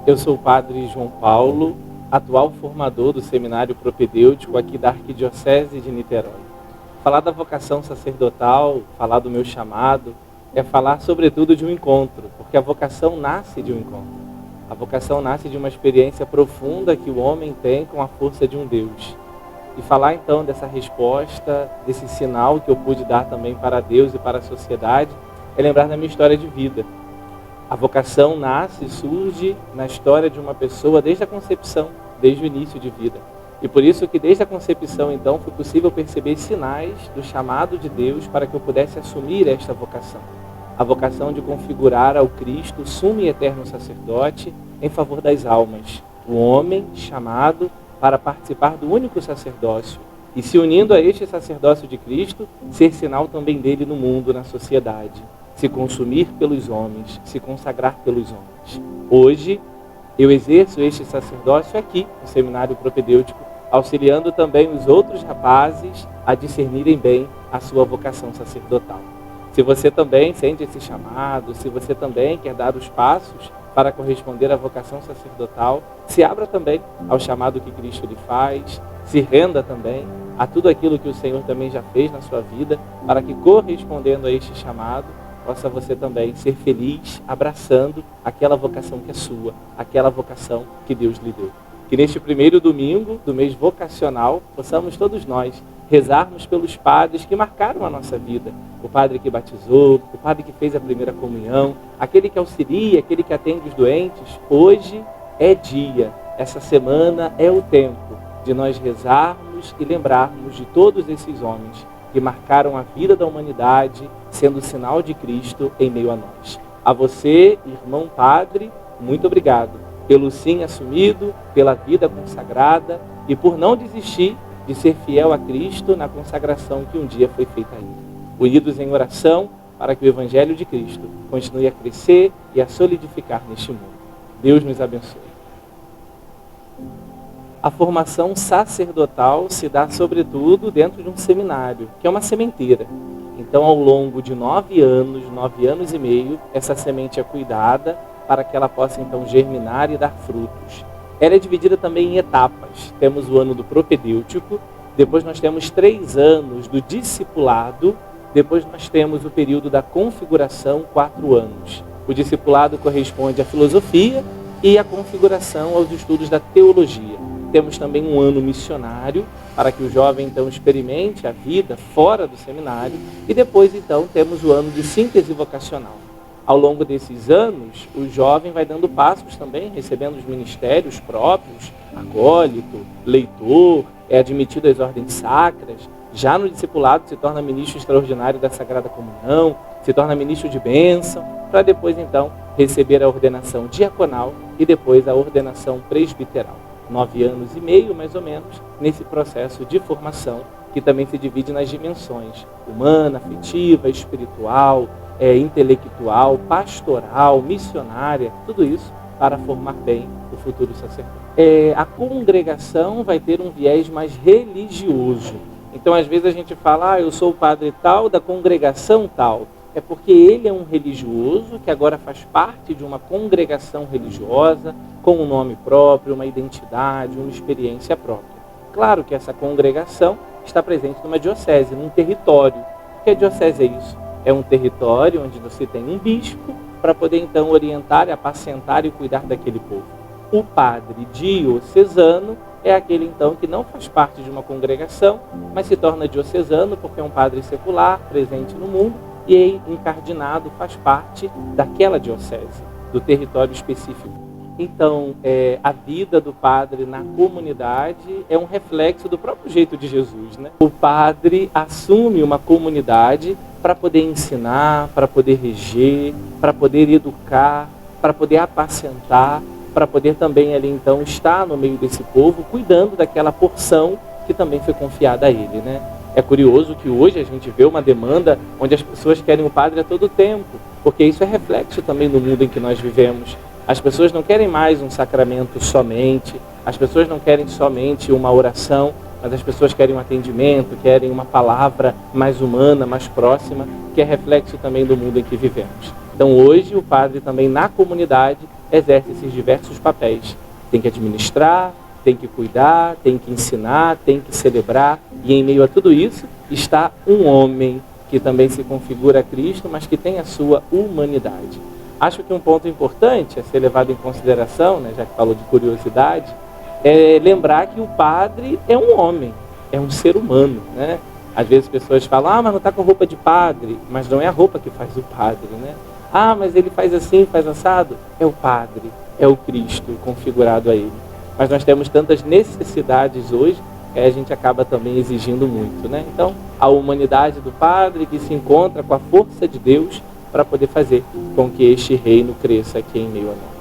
Eu sou o padre João Paulo, atual formador do Seminário Propedêutico aqui da Arquidiocese de Niterói. Falar da vocação sacerdotal, falar do meu chamado, é falar sobretudo de um encontro, porque a vocação nasce de um encontro. A vocação nasce de uma experiência profunda que o homem tem com a força de um Deus. E falar então dessa resposta, desse sinal que eu pude dar também para Deus e para a sociedade, é lembrar da minha história de vida. A vocação nasce e surge na história de uma pessoa desde a concepção, desde o início de vida. E por isso que desde a concepção, então, foi possível perceber sinais do chamado de Deus para que eu pudesse assumir esta vocação. A vocação de configurar ao Cristo, sumo e eterno sacerdote, em favor das almas. O homem chamado para participar do único sacerdócio e, se unindo a este sacerdócio de Cristo, ser sinal também dele no mundo, na sociedade. Se consumir pelos homens, se consagrar pelos homens. Hoje, eu exerço este sacerdócio aqui, no Seminário Propedêutico, auxiliando também os outros rapazes a discernirem bem a sua vocação sacerdotal. Se você também sente esse chamado, se você também quer dar os passos para corresponder à vocação sacerdotal, se abra também ao chamado que Cristo lhe faz, se renda também a tudo aquilo que o Senhor também já fez na sua vida, para que, correspondendo a este chamado, possa você também ser feliz abraçando aquela vocação que é sua, aquela vocação que Deus lhe deu. Que neste primeiro domingo do mês vocacional, possamos todos nós rezarmos pelos padres que marcaram a nossa vida. O padre que batizou, o padre que fez a primeira comunhão, aquele que auxilia, aquele que atende os doentes. Hoje é dia, essa semana é o tempo de nós rezarmos e lembrarmos de todos esses homens que marcaram a vida da humanidade, sendo sinal de Cristo em meio a nós. A você, irmão padre, muito obrigado pelo sim assumido, pela vida consagrada e por não desistir de ser fiel a Cristo na consagração que um dia foi feita a Ele. Unidos em oração para que o Evangelho de Cristo continue a crescer e a solidificar neste mundo. Deus nos abençoe. A formação sacerdotal se dá sobretudo dentro de um seminário, que é uma sementeira. Então, ao longo de 9 anos e meio, essa semente é cuidada para que ela possa então germinar e dar frutos. Ela é dividida também em etapas. Temos o ano do propedêutico, depois nós temos 3 anos do discipulado, depois nós temos o período da configuração, 4 anos. O discipulado corresponde à filosofia e a configuração aos estudos da teologia. Temos também um ano missionário, para que o jovem então experimente a vida fora do seminário. E depois então temos o ano de síntese vocacional. Ao longo desses anos, o jovem vai dando passos também, recebendo os ministérios próprios, acólito, leitor, é admitido às ordens sacras. Já no discipulado se torna ministro extraordinário da Sagrada Comunhão, se torna ministro de bênção, para depois então receber a ordenação diaconal e depois a ordenação presbiteral. 9 anos e meio, mais ou menos, nesse processo de formação, que também se divide nas dimensões humana, afetiva, espiritual, intelectual, pastoral, missionária, tudo isso para formar bem o futuro sacerdote. A congregação vai ter um viés mais religioso. Então, às vezes a gente fala, eu sou o padre tal, da congregação tal. É porque ele é um religioso que agora faz parte de uma congregação religiosa, com um nome próprio, uma identidade, uma experiência própria. Claro que essa congregação está presente numa diocese, num território. O que a diocese é isso? É um território onde você tem um bispo para poder então orientar, apacentar e cuidar daquele povo. O padre diocesano é aquele então que não faz parte de uma congregação, mas se torna diocesano porque é um padre secular, presente no mundo, e encardinado faz parte daquela diocese, do território específico. Então, a vida do padre na comunidade é um reflexo do próprio jeito de Jesus, né? O padre assume uma comunidade para poder ensinar, para poder reger, para poder educar, para poder apacentar, para poder também ali então estar no meio desse povo, cuidando daquela porção que também foi confiada a ele, né? É curioso que hoje a gente vê uma demanda onde as pessoas querem o padre a todo tempo, porque isso é reflexo também do mundo em que nós vivemos. As pessoas não querem mais um sacramento somente, as pessoas não querem somente uma oração, mas as pessoas querem um atendimento, querem uma palavra mais humana, mais próxima, que é reflexo também do mundo em que vivemos. Então hoje o padre também na comunidade exerce esses diversos papéis. Tem que administrar, tem que cuidar, tem que ensinar, tem que celebrar. E em meio a tudo isso está um homem que também se configura a Cristo, mas que tem a sua humanidade. Acho que um ponto importante a ser levado em consideração, né, já que falou de curiosidade, é lembrar que o padre é um homem, é um ser humano, né? Às vezes as pessoas falam, mas não está com roupa de padre, mas não é a roupa que faz o padre, né? Mas ele faz assim, faz assado. É o padre, é o Cristo configurado a ele. Mas nós temos tantas necessidades hoje que a gente acaba também exigindo muito, né? Então, a humanidade do padre que se encontra com a força de Deus para poder fazer com que este reino cresça aqui em meio a nós.